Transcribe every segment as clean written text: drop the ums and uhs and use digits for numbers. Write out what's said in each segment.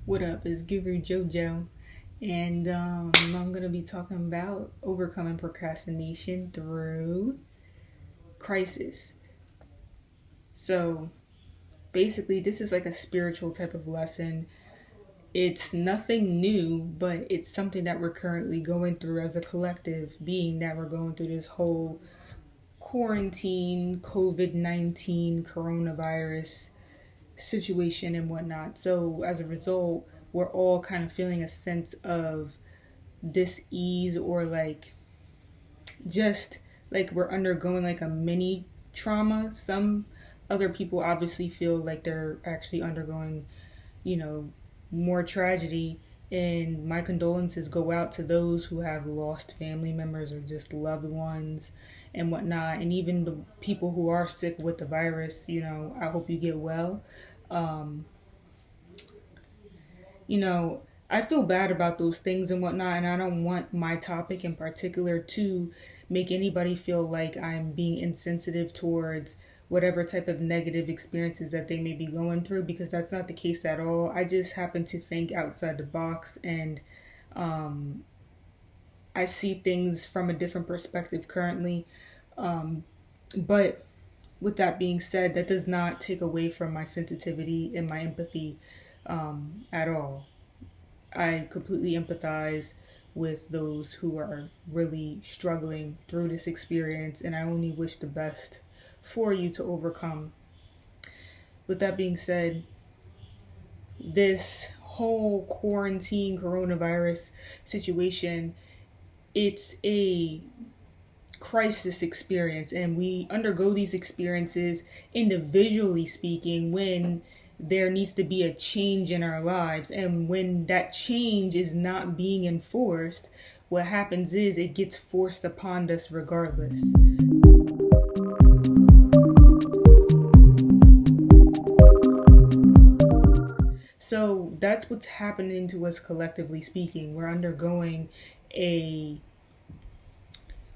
What up? It's Giver JoJo, and I'm gonna be talking about overcoming procrastination through crisis. So basically, this is like a spiritual type of lesson. It's nothing new, but it's something that we're currently going through as a collective, being that we're going through this whole quarantine, COVID-19, coronavirus situation and whatnot. So as a result, we're all kind of feeling a sense of dis-ease, or like just like we're undergoing like a mini trauma. Some other people obviously feel like they're actually undergoing, more tragedy. And my condolences go out to those who have lost family members or just loved ones and whatnot. And even the people who are sick with the virus, I hope you get well. Um, I feel bad about those things and whatnot, and I don't want my topic in particular to make anybody feel like I'm being insensitive towards whatever type of negative experiences that they may be going through, because that's not the case at all. I just happen to think outside the box, and um, I see things from a different perspective currently. But with that being said, that does not take away from my sensitivity and my empathy at all. I completely empathize with those who are really struggling through this experience, and I only wish the best for you to overcome. With that being said, this whole quarantine coronavirus situation, it's a crisis experience, and we undergo these experiences individually speaking when there needs to be a change in our lives. And when that change is not being enforced, what happens is it gets forced upon us regardless. So that's what's happening to us collectively speaking. We're undergoing a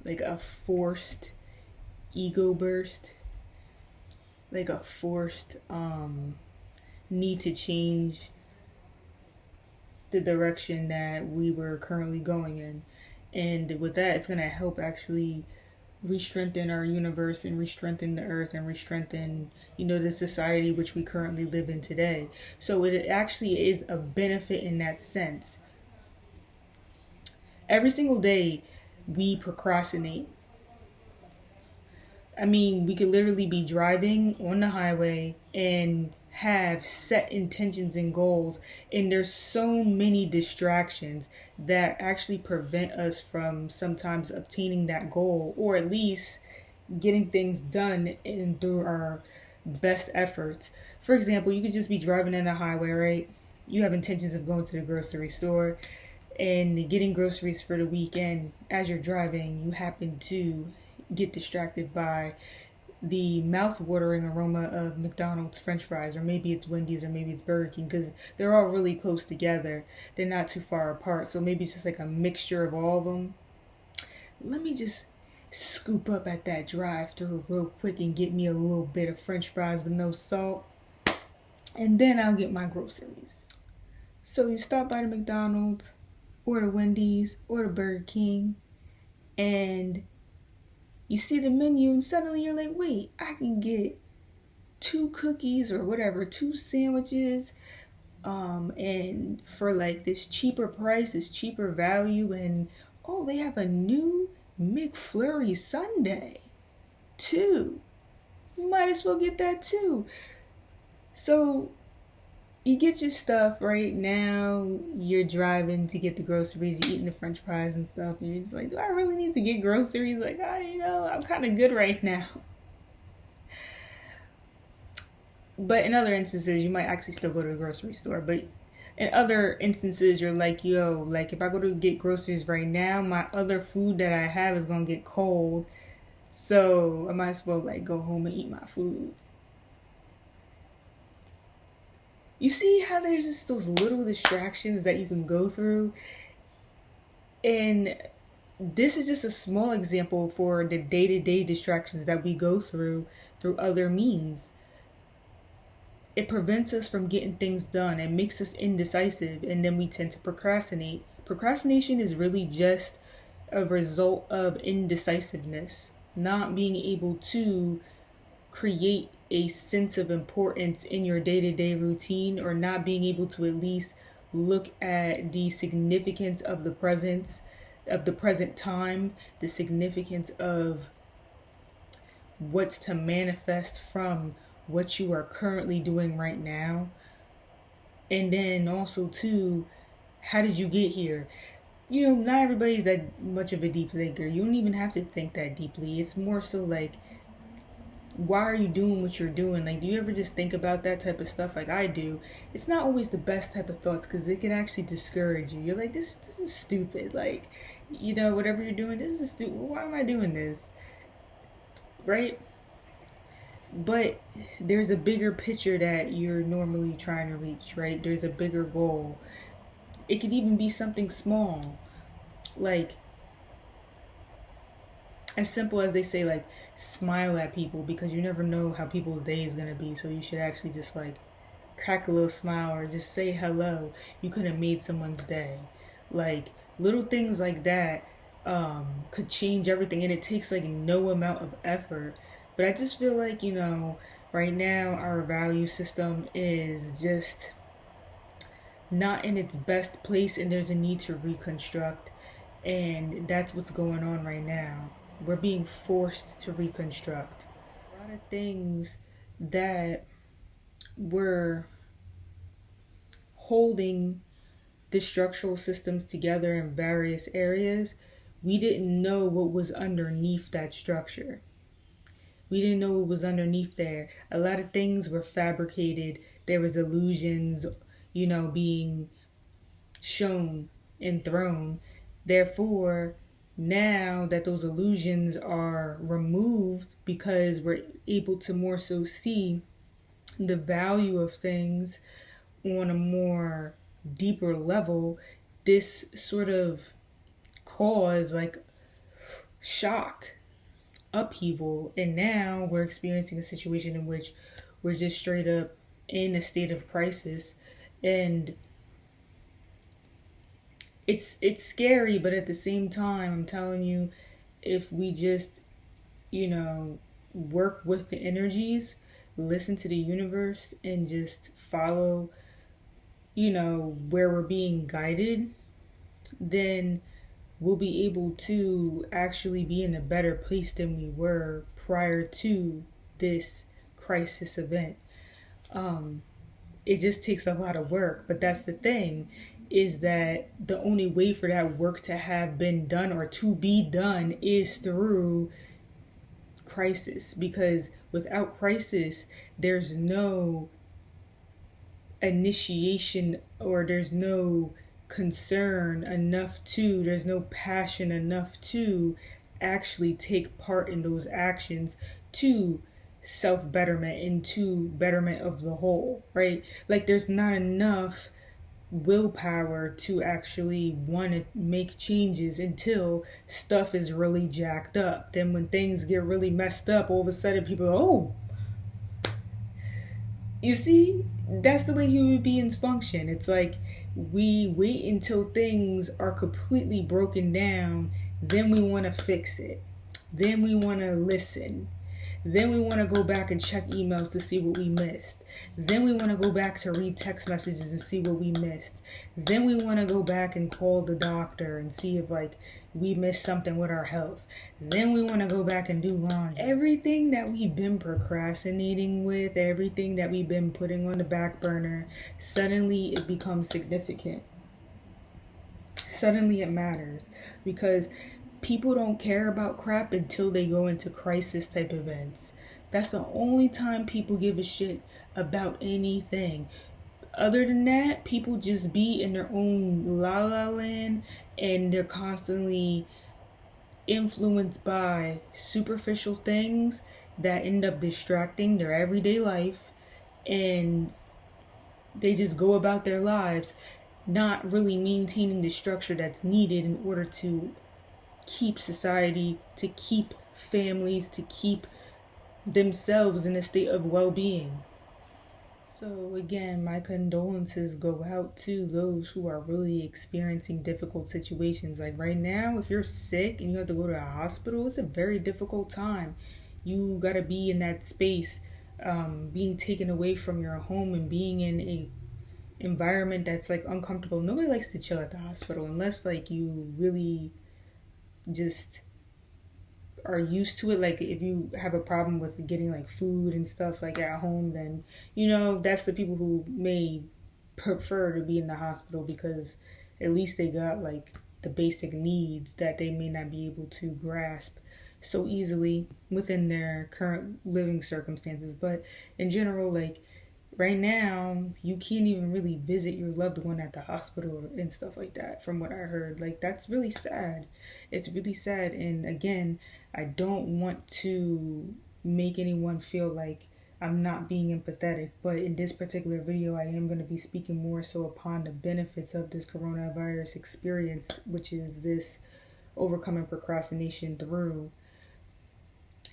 a forced ego burst, like a forced need to change the direction that we were currently going in. And with that, it's going to help actually re-strengthen our universe and re-strengthen the earth and re-strengthen, the society which we currently live in today. So it actually is a benefit in that sense. Every single day we procrastinate. I mean, we could literally be driving on the highway and have set intentions and goals, and there's so many distractions that actually prevent us from sometimes obtaining that goal, or at least getting things done and through our best efforts. For example, you could just be driving in the highway, right? You have intentions of going to the grocery store and getting groceries for the weekend. As you're driving, you happen to get distracted by the mouth-watering aroma of McDonald's French fries, or maybe it's Wendy's, or maybe it's Burger King, because they're all really close together. They're not too far apart, so maybe it's just like a mixture of all of them. Let me just scoop up at that drive-thru real quick and get me a little bit of French fries with no salt, and then I'll get my groceries. So you stop by the McDonald's, or the Wendy's, or the Burger King, and you see the menu, and suddenly you're like, wait, I can get 2 cookies or whatever, 2 sandwiches, and for like this cheaper price, this cheaper value, and oh, they have a new McFlurry sundae too. You might as well get that too. So you get your stuff right now. You're driving to get the groceries, you're eating the French fries and stuff, and you're just like, do I really need to get groceries? Like, I'm kind of good right now. But in other instances, you might actually still go to the grocery store. But in other instances, you're like, like if I go to get groceries right now, my other food that I have is going to get cold. So I might as well like go home and eat my food. You see how there's just those little distractions that you can go through? And this is just a small example for the day-to-day distractions that we go through other means. it prevents us from getting things done and makes us indecisive, and then we tend to procrastinate. Procrastination is really just a result of indecisiveness, not being able to create a sense of importance in your day-to-day routine, or not being able to at least look at the significance of the present time, the significance of what's to manifest from what you are currently doing right now. And then also too, how did you get here? Not everybody's that much of a deep thinker. You don't even have to think that deeply. It's more so like, why are you doing what you're doing? Like, do you ever just think about that type of stuff like I do? It's not always the best type of thoughts, because it can actually discourage you. You're like, this is stupid. Like, whatever you're doing, this is stupid. Why am I doing this? Right? But there's a bigger picture that you're normally trying to reach, right? There's a bigger goal. It could even be something small. Like, as simple as they say, like, smile at people, because you never know how people's day is going to be. So you should actually just, like, crack a little smile or just say hello. You could have made someone's day. Like, little things like that could change everything. And it takes, like, no amount of effort. But I just feel like, right now our value system is just not in its best place, and there's a need to reconstruct. And that's what's going on right now. We're being forced to reconstruct. A lot of things that were holding the structural systems together in various areas, we didn't know what was underneath that structure. We didn't know what was underneath there. A lot of things were fabricated. There was illusions, being shown and thrown. Therefore, now that those illusions are removed, because we're able to more so see the value of things on a more deeper level, this sort of cause like shock, upheaval. And now we're experiencing a situation in which we're just straight up in a state of crisis. And it's scary, but at the same time, I'm telling you, if we just, work with the energies, listen to the universe, and just follow, where we're being guided, then we'll be able to actually be in a better place than we were prior to this crisis event. It just takes a lot of work, but that's the thing, is that the only way for that work to have been done or to be done is through crisis. Because without crisis, there's no initiation, or there's no concern enough to, there's no passion enough to actually take part in those actions to self-betterment and to betterment of the whole, right? Like, there's not enough willpower to actually want to make changes until stuff is really jacked up. Then when things get really messed up, all of a sudden people are, oh, you see, that's the way human beings function. It's like, we wait until things are completely broken down, then we want to fix it, then we want to listen, then we want to go back and check emails to see what we missed. Then we want to go back to read text messages and see what we missed. Then we want to go back and call the doctor and see if we missed something with our health. Then we want to go back and do laundry. Everything that we've been procrastinating with, everything that we've been putting on the back burner, suddenly it becomes significant. Suddenly it matters, because people don't care about crap until they go into crisis type events. That's the only time people give a shit about anything. Other than that, people just be in their own la la land, and they're constantly influenced by superficial things that end up distracting their everyday life, and they just go about their lives not really maintaining the structure that's needed in order to keep society, to keep families, to keep themselves in a state of well-being. So again, my condolences go out to those who are really experiencing difficult situations. Like right now, if you're sick and you have to go to a hospital, it's a very difficult time. You got to be in that space, being taken away from your home and being in a environment that's like uncomfortable. Nobody likes to chill at the hospital unless like you really just are used to it. Like if you have a problem with getting like food and stuff like at home, then that's the people who may prefer to be in the hospital, because at least they got like the basic needs that they may not be able to grasp so easily within their current living circumstances. But in general, like right now, you can't even really visit your loved one at the hospital and stuff like that, from what I heard. Like, that's really sad. It's really sad. And again, I don't want to make anyone feel like I'm not being empathetic, but in this particular video, I am going to be speaking more so upon the benefits of this coronavirus experience, which is this overcoming procrastination through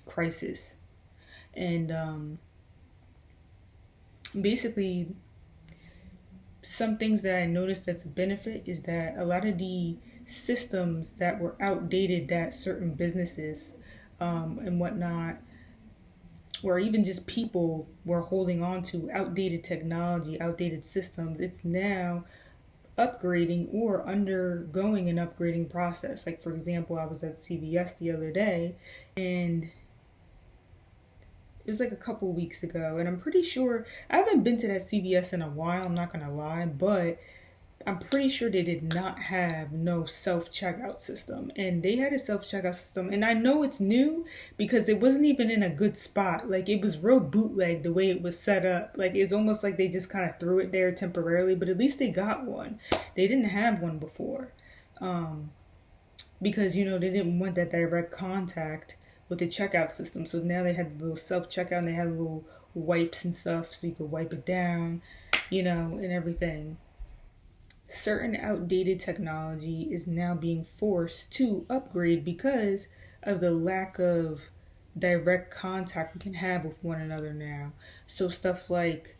crisis. And basically, some things that I noticed that's a benefit is that a lot of the systems that were outdated that certain businesses and whatnot, or even just people were holding on to, outdated technology, outdated systems, it's now upgrading or undergoing an upgrading process. Like, for example, I was at CVS the other day, and it was like a couple weeks ago, and I'm pretty sure, I haven't been to that CVS in a while, I'm not gonna lie, but I'm pretty sure they did not have no self-checkout system. And they had a self-checkout system, and I know it's new because it wasn't even in a good spot. Like, it was real bootleg the way it was set up. Like, it's almost like they just kind of threw it there temporarily, but at least they got one. They didn't have one before, because they didn't want that direct contact with the checkout system. So now they had the little self-checkout, and they had little wipes and stuff so you could wipe it down, and everything. Certain outdated technology is now being forced to upgrade because of the lack of direct contact we can have with one another now. So stuff like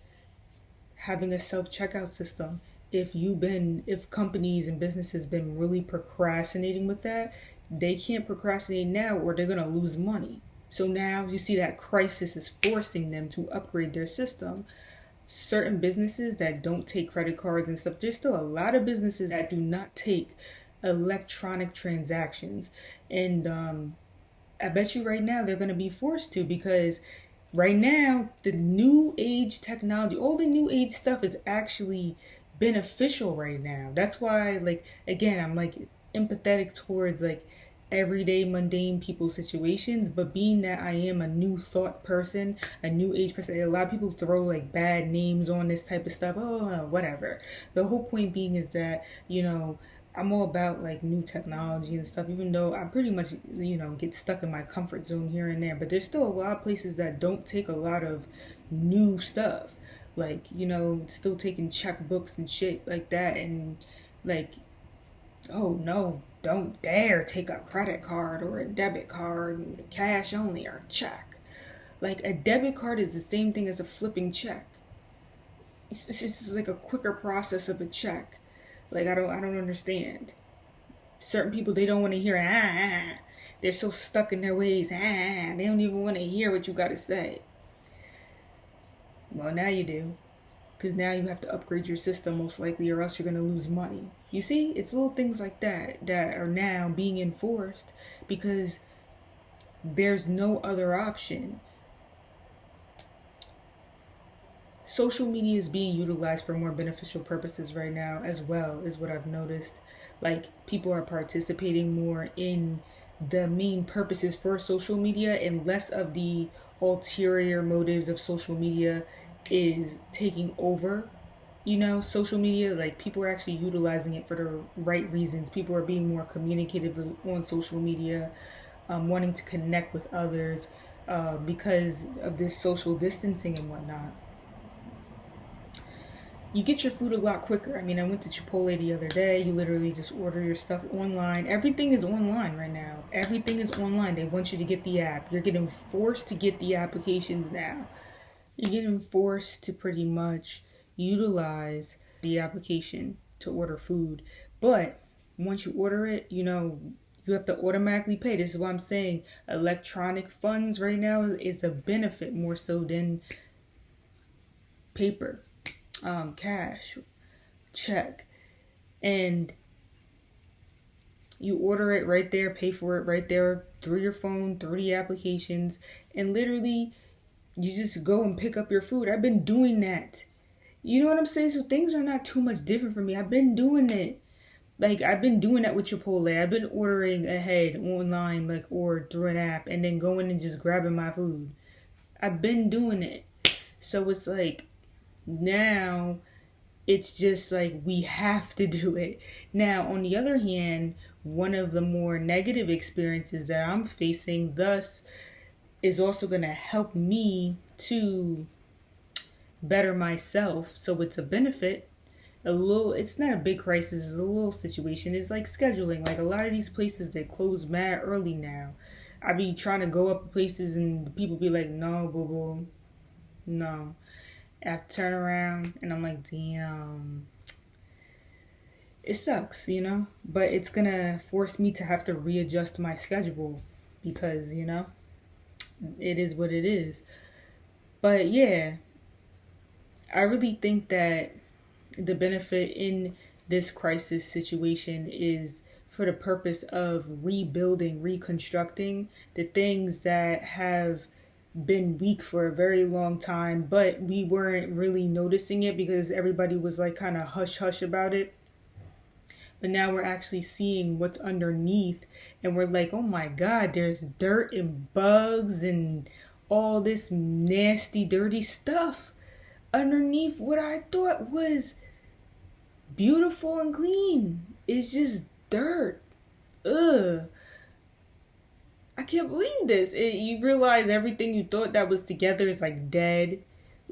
having a self-checkout system. If companies and businesses been really procrastinating with that, they can't procrastinate now or they're going to lose money. So now you see that crisis is forcing them to upgrade their system. Certain businesses that don't take credit cards and stuff, there's still a lot of businesses that do not take electronic transactions. And I bet you right now they're going to be forced to, because right now the new age technology, all the new age stuff is actually beneficial right now. That's why, like, again, I'm like empathetic towards like everyday mundane people situations, but being that I am a new thought person, a new age person, a lot of people throw like bad names on this type of stuff. Oh, whatever. The whole point being is that I'm all about like new technology and stuff, even though I pretty much get stuck in my comfort zone here and there, but there's still a lot of places that don't take a lot of new stuff, like still taking checkbooks and shit like that. And like, oh no, don't dare take a credit card or a debit card, cash only or check. Like, a debit card is the same thing as a flipping check. It's just like a quicker process of a check. Like, I don't understand. Certain people, they don't want to hear They're so stuck in their ways. They don't even want to hear what you got to say. Well, now you do. Because now you have to upgrade your system most likely, or else you're going to lose money. You see, it's little things like that that are now being enforced because there's no other option. Social media is being utilized for more beneficial purposes right now as well, is what I've noticed. Like, people are participating more in the main purposes for social media, and less of the ulterior motives of social media is taking over social media. Like, people are actually utilizing it for the right reasons. People are being more communicative on social media, wanting to connect with others because of this social distancing and whatnot. You get your food a lot quicker. I mean, I went to Chipotle the other day. You literally just order your stuff online. Everything is online right now. Everything is online. They want you to get the app. You're getting forced to get the applications now. You're getting forced to pretty much utilize the application to order food. But once you order it, you have to automatically pay. This is what I'm saying. Electronic funds right now is a benefit more so than paper, cash, check. And you order it right there, pay for it right there through your phone, through the applications, and literally you just go and pick up your food. I've been doing that. You know what I'm saying? So things are not too much different for me. I've been doing it. Like, I've been doing that with Chipotle. I've been ordering ahead online, or through an app, and then going and just grabbing my food. I've been doing it. So it's like, now it's just like we have to do it. Now, on the other hand, one of the more negative experiences that I'm facing thus is also going to help me to better myself. So it's a benefit. It's not a big crisis, it's a little situation. It's like scheduling. Like, a lot of these places, they close mad early now. I be trying to go up places and people be like, no, boo boo, no. I have to turn around and I'm like, damn. It sucks, but it's gonna force me to have to readjust my schedule because, it is what it is. But yeah, I really think that the benefit in this crisis situation is for the purpose of rebuilding, reconstructing the things that have been weak for a very long time, but we weren't really noticing it because everybody was like kind of hush hush about it. But now we're actually seeing what's underneath, and we're like, oh my God, there's dirt and bugs and all this nasty, dirty stuff underneath what I thought was beautiful and clean. It's just dirt. Ugh. I can't believe this. You realize everything you thought that was together is like dead.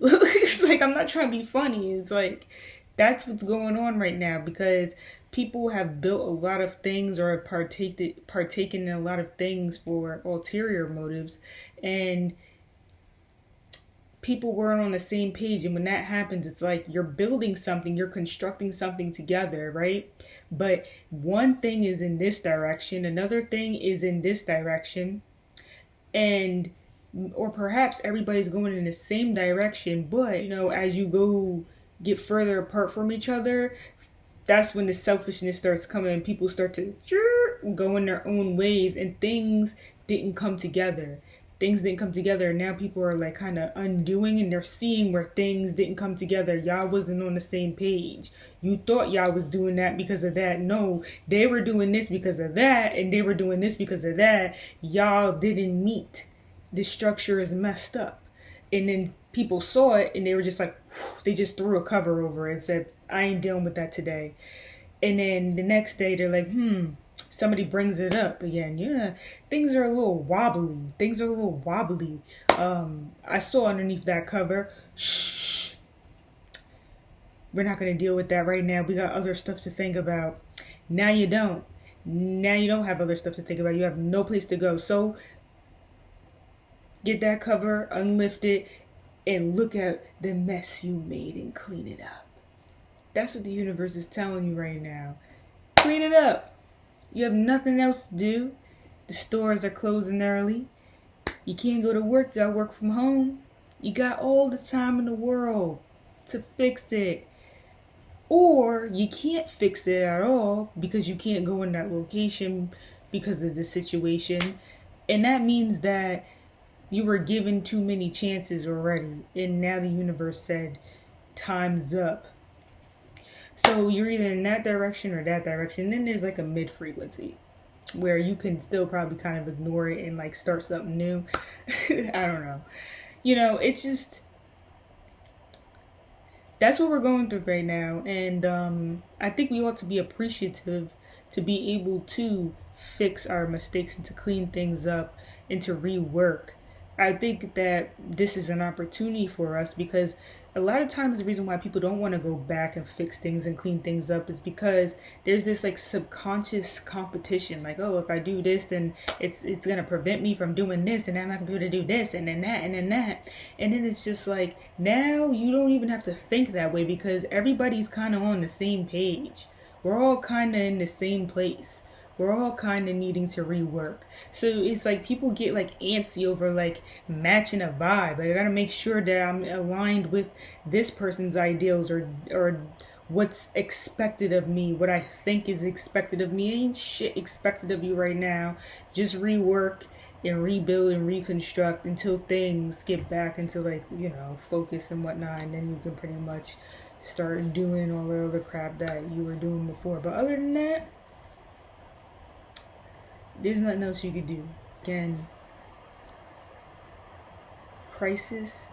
It's like, I'm not trying to be funny. It's like, that's what's going on right now because people have built a lot of things or partaken in a lot of things for ulterior motives, and people weren't on the same page. And when that happens, it's like you're building something, you're constructing something together, right? But one thing is in this direction, another thing is in this direction, or perhaps everybody's going in the same direction, but as you go get further apart from each other, that's when the selfishness starts coming and people start to go in their own ways, and things didn't come together. And now people are like kind of undoing, and they're seeing where things didn't come together. Y'all wasn't on the same page. You thought y'all was doing that because of that. No, they were doing this because of that, and they were doing this because of that. Y'all didn't meet. The structure is messed up. And then people saw it, and they were just like, they just threw a cover over it and said, I ain't dealing with that today. And then the next day they're like, somebody brings it up again. Yeah, things are a little wobbly. I saw underneath that cover, shh, we're not going to deal with that right now. We got other stuff to think about. Now you don't have other stuff to think about. You have no place to go. So get that cover, unlift it, and look at the mess you made and clean it up. That's what the universe is telling you right now. Clean it up. You have nothing else to do. The stores are closing early. You can't go to work. You got to work from home. You got all the time in the world to fix it. Or you can't fix it at all because you can't go in that location because of the situation. And that means that you were given too many chances already. And now the universe said, time's up. So you're either in that direction or that direction. Then there's like a mid frequency where you can still probably kind of ignore it and like start something new. I don't know. It's just, that's what we're going through right now. And I think we ought to be appreciative to be able to fix our mistakes and to clean things up and to rework. I think that this is an opportunity for us because a lot of times the reason why people don't want to go back and fix things and clean things up is because there's this like subconscious competition. Like, oh, if I do this, then it's gonna prevent me from doing this, and I'm not gonna be able to do this, and then that, and then that. And then it's just like, now you don't even have to think that way because everybody's kind of on the same page. We're all kind of in the same place. We're all kind of needing to rework. So it's like people get like antsy over like matching a vibe. Like, I gotta make sure that I'm aligned with this person's ideals or what's expected of me, what I think is expected of me. Ain't shit expected of you right now. Just rework and rebuild and reconstruct until things get back into like, focus and whatnot, and then you can pretty much start doing all the other crap that you were doing before. But other than that, there's nothing else you could do. Again, crisis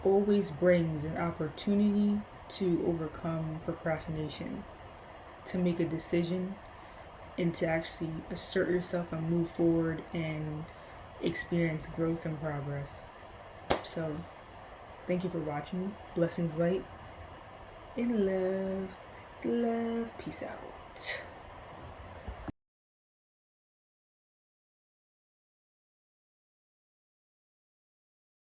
always brings an opportunity to overcome procrastination, to make a decision, and to actually assert yourself and move forward and experience growth and progress. So, thank you for watching. Blessings, light, and love. Peace out.